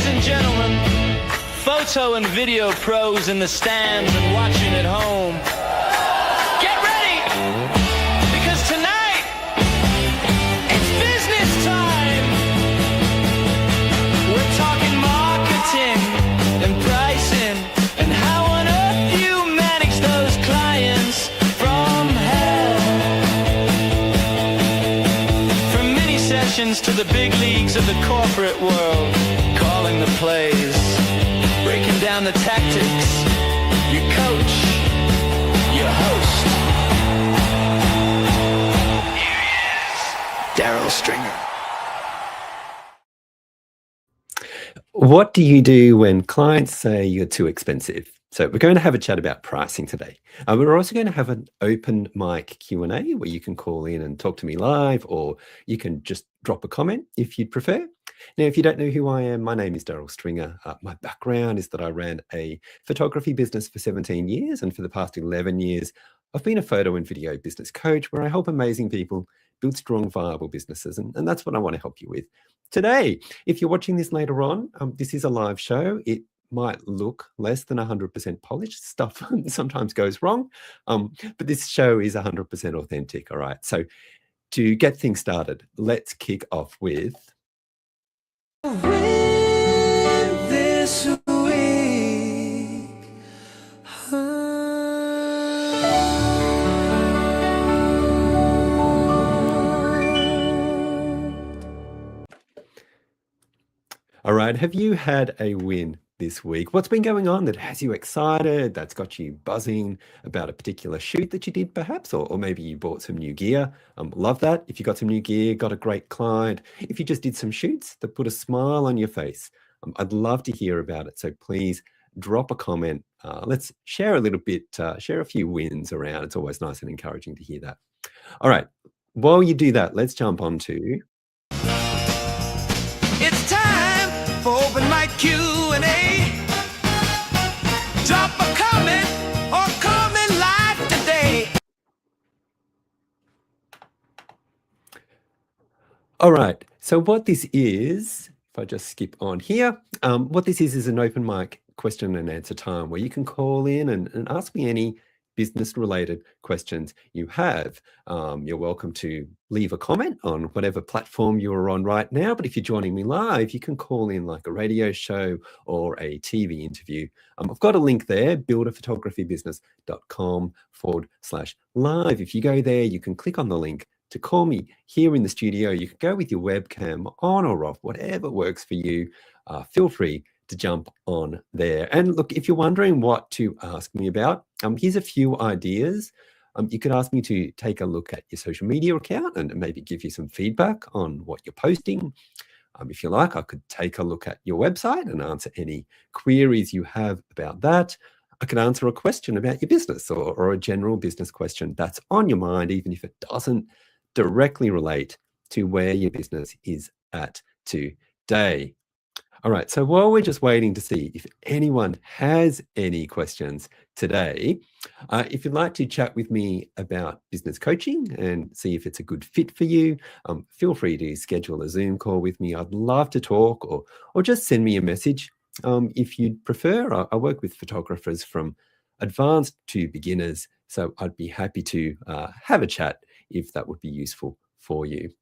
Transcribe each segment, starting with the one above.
and gentlemen, photo and video pros in the stands and watching at home, get ready, because tonight, it's business time. We're talking marketing and pricing and how on earth you manage those clients from hell. From mini sessions to the big leagues of the corporate world, calling the plays, breaking down the tactics, your coach, your host. Here he is, Daryl Stringer. What do you do when clients say you're too expensive? So we're going to have a chat about pricing today. We're also going to have an open mic Q&A where you can call in and talk to me live, or you can just drop a comment if you'd prefer. Now, if you don't know who I am, my name is Daryl Stringer. My background is that I ran a photography business for 17 years, and for the past 11 years, I've been a photo and video business coach where I help amazing people build strong, viable businesses, and that's what I want to help you with. Today, if you're watching this later on, this is a live show. It might look less than 100% polished. Stuff sometimes goes wrong, but this show is 100% authentic, all right? So to get things started, let's kick off with... This week. All right, have you had a win this week? What's been going on that has you excited, that's got you buzzing about a particular shoot that you did perhaps, or maybe you bought some new gear? Love that. If you got some new gear, got a great client, if you just did some shoots that put a smile on your face, I'd love to hear about it. So please drop a comment. Let's share a little bit, share a few wins around. It's always nice and encouraging to hear that. All right, while you do that, let's jump on to... It's time for open mic Q&A. Drop a comment or call me live today. All right, so what this is, if I just skip on here, what this is an open mic question and answer time where you can call in and ask me any business-related questions you have. You're welcome to leave a comment on whatever platform you're on right now, but if you're joining me live, you can call in like a radio show or a TV interview. I've got a link there, buildaphotographybusiness.com/live. If you go there, you can click on the link to call me here in the studio. You can go with your webcam on or off, whatever works for you. Feel free to jump on there. And look, if you're wondering what to ask me about, here's a few ideas. You could ask me to take a look at your social media account and maybe give you some feedback on what you're posting. If you like, I could take a look at your website and answer any queries you have about that. I could answer a question about your business or a general business question that's on your mind, even if it doesn't directly relate to where your business is at today. All right, so while we're just waiting to see if anyone has any questions today, if you'd like to chat with me about business coaching and see if it's a good fit for you, feel free to schedule a Zoom call with me. I'd love to talk, or just send me a message. If you'd prefer, I work with photographers from advanced to beginners, so I'd be happy to have a chat if that would be useful for you.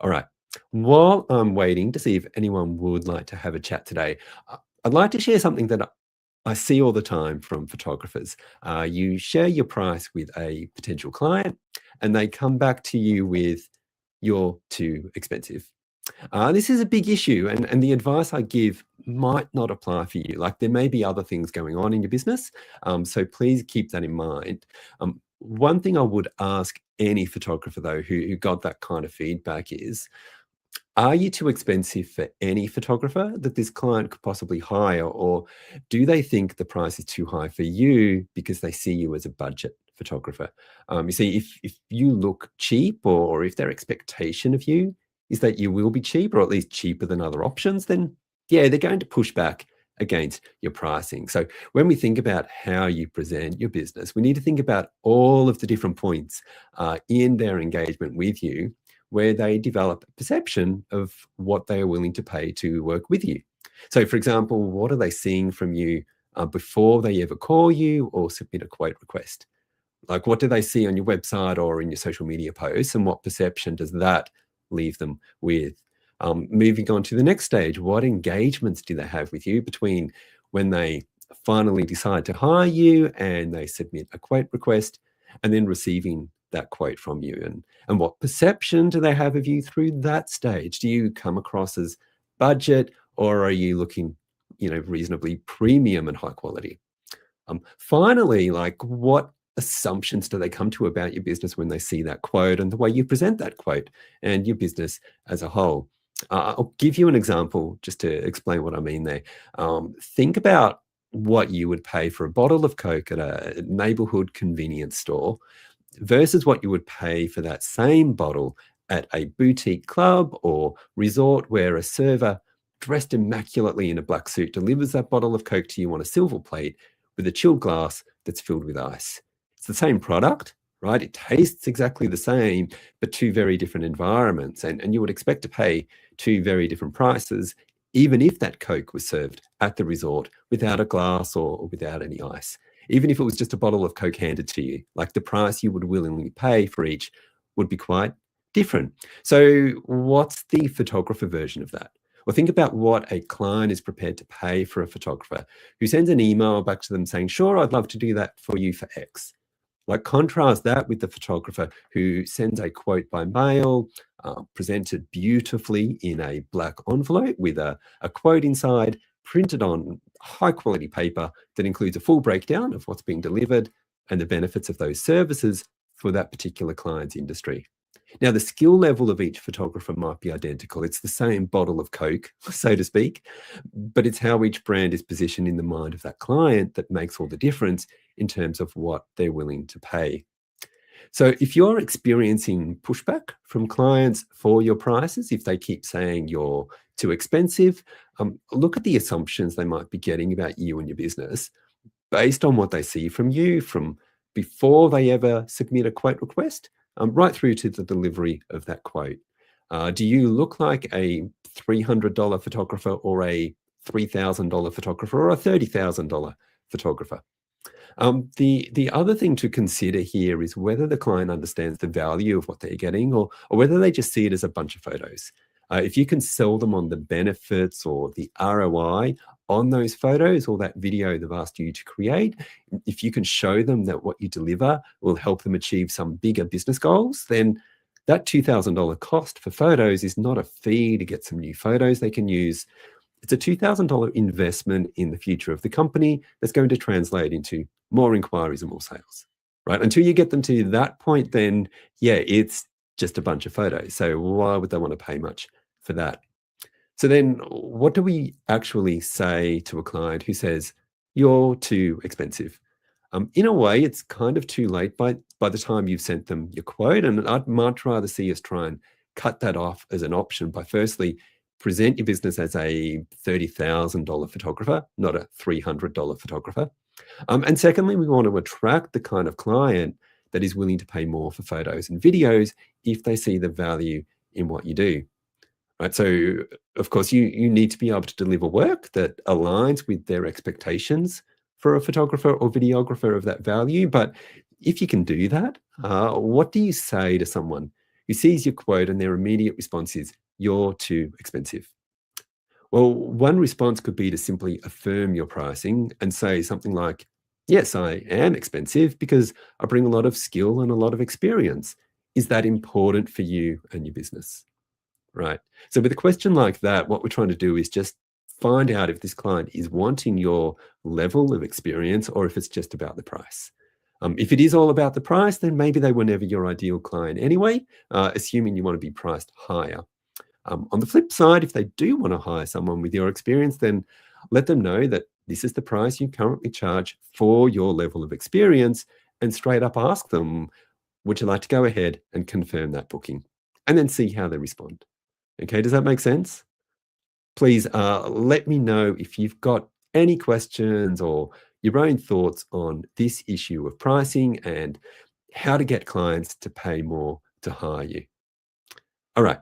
All right. While I'm waiting to see if anyone would like to have a chat today, I'd like to share something that I see all the time from photographers. You share your price with a potential client and they come back to you with, "You're too expensive." This is a big issue, and the advice I give might not apply for you. Like, there may be other things going on in your business, so please keep that in mind. One thing I would ask any photographer, though, who got that kind of feedback is, are you too expensive for any photographer that this client could possibly hire? Or do they think the price is too high for you because they see you as a budget photographer? You see, if you look cheap, or if their expectation of you is that you will be cheap, or at least cheaper than other options, then yeah, they're going to push back against your pricing. So when we think about how you present your business, we need to think about all of the different points in their engagement with you where they develop a perception of what they are willing to pay to work with you. So, for example, what are they seeing from you before they ever call you or submit a quote request? Like, what do they see on your website or in your social media posts, and what perception does that leave them with? Moving on to the next stage, what engagements do they have with you between when they finally decide to hire you and they submit a quote request and then receiving that quote from you? And what perception do they have of you through that stage? Do you come across as budget, or are you looking, reasonably premium and high quality? Finally, like, what assumptions do they come to about your business when they see that quote and the way you present that quote and your business as a whole? I'll give you an example just to explain what I mean there. Think about what you would pay for a bottle of Coke at a neighborhood convenience store versus what you would pay for that same bottle at a boutique club or resort where a server dressed immaculately in a black suit delivers that bottle of Coke to you on a silver plate with a chilled glass that's filled with ice. It's the same product, right? It tastes exactly the same, but two very different environments. And you would expect to pay two very different prices, even if that Coke was served at the resort without a glass or without any ice. Even if it was just a bottle of Coke handed to you, like, the price you would willingly pay for each would be quite different. So, what's the photographer version of that? Well, think about what a client is prepared to pay for a photographer who sends an email back to them saying, "Sure, I'd love to do that for you for X." Like, contrast that with the photographer who sends a quote by mail, presented beautifully in a black envelope with a quote inside, printed on high quality paper that includes a full breakdown of what's being delivered and the benefits of those services for that particular client's industry. Now, the skill level of each photographer might be identical. It's the same bottle of Coke, so to speak, but it's how each brand is positioned in the mind of that client that makes all the difference in terms of what they're willing to pay. So, if you're experiencing pushback from clients for your prices, if they keep saying you're too expensive, look at the assumptions they might be getting about you and your business based on what they see from you from before they ever submit a quote request, right through to the delivery of that quote. Do you look like a $300 photographer or a $3,000 photographer or a $30,000 photographer? The other thing to consider here is whether the client understands the value of what they're getting, or whether they just see it as a bunch of photos. If you can sell them on the benefits or the ROI on those photos or that video they've asked you to create, if you can show them that what you deliver will help them achieve some bigger business goals, then that $2,000 cost for photos is not a fee to get some new photos they can use. It's a $2,000 investment in the future of the company that's going to translate into more inquiries and more sales, right? Until you get them to that point, then yeah, it's just a bunch of photos. So why would they want to pay much for that? So then what do we actually say to a client who says, "You're too expensive"? In a way, it's kind of too late by the time you've sent them your quote. And I'd much rather see us try and cut that off as an option by firstly present your business as a $30,000 photographer, not a $300 photographer. And secondly, we want to attract the kind of client that is willing to pay more for photos and videos if they see the value in what you do. Right. So, of course, you need to be able to deliver work that aligns with their expectations for a photographer or videographer of that value. But if you can do that, what do you say to someone who sees your quote and their immediate response is, "You're too expensive"? Well, one response could be to simply affirm your pricing and say something like, "Yes, I am expensive because I bring a lot of skill and a lot of experience. Is that important for you and your business?" Right. So with a question like that, what we're trying to do is just find out if this client is wanting your level of experience or if it's just about the price. If it is all about the price, then maybe they were never your ideal client anyway, assuming you want to be priced higher. On the flip side, if they do want to hire someone with your experience, then let them know that this is the price you currently charge for your level of experience, and straight up ask them, "Would you like to go ahead and confirm that booking?" And then see how they respond. Okay, does that make sense? Please let me know if you've got any questions or your own thoughts on this issue of pricing and how to get clients to pay more to hire you. All right.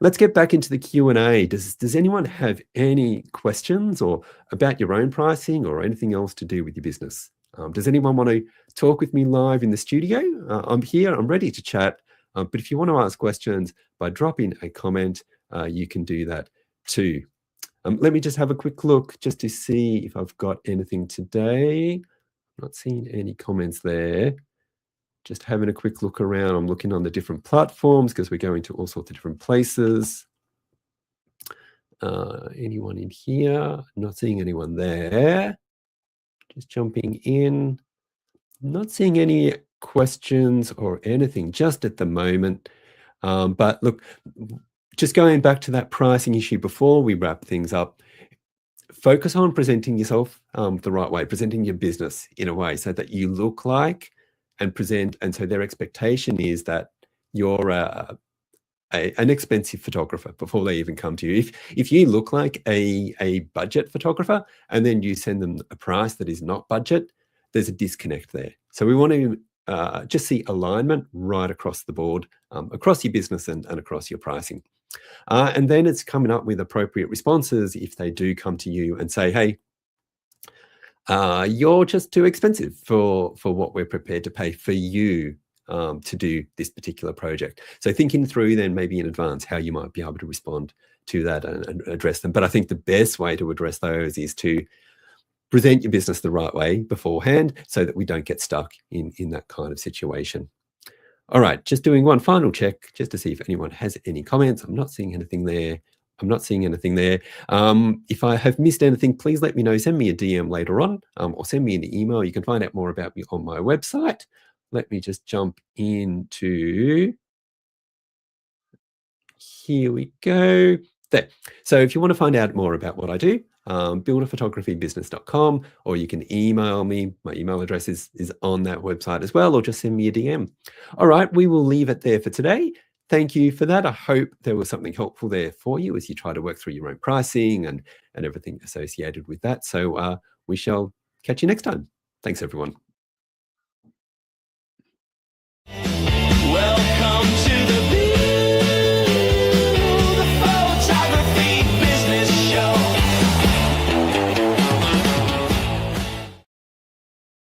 let's get back into the Q&A. Does anyone have any questions or about your own pricing or anything else to do with your business? Does anyone want to talk with me live in the studio? I'm here, I'm ready to chat. But if you want to ask questions by dropping a comment, you can do that too. Let me just have a quick look just to see if I've got anything today. Not seeing any comments there. Just having a quick look around. I'm looking on the different platforms because we're going to all sorts of different places. Anyone in here? Not seeing anyone there. Just jumping in. Not seeing any questions or anything just at the moment. But look, just going back to that pricing issue before we wrap things up, focus on presenting yourself the right way, presenting your business in a way so that you look like and present. And so their expectation is that you're an expensive photographer before they even come to you. If you look like a budget photographer and then you send them a price that is not budget, there's a disconnect there. So we want to just see alignment right across the board, across your business and across your pricing. And then it's coming up with appropriate responses if they do come to you and say, hey, you're just too expensive for what we're prepared to pay for you to do this particular project. So thinking through then maybe in advance how you might be able to respond to that and address them. But I think the best way to address those is to present your business the right way beforehand so that we don't get stuck in that kind of situation. All right, just doing one final check just to see if anyone has any comments. I'm not seeing anything there. I'm not seeing anything there. If I have missed anything, please let me know. Send me a DM later on or send me an email. You can find out more about me on my website. Let me just jump into, here we go. There. So if you want to find out more about what I do, buildaphotographybusiness.com, or you can email me. My email address is on that website as well, or just send me a DM. All right, we will leave it there for today. Thank you for that. I hope there was something helpful there for you as you try to work through your own pricing and everything associated with that. So we shall catch you next time. Thanks, everyone.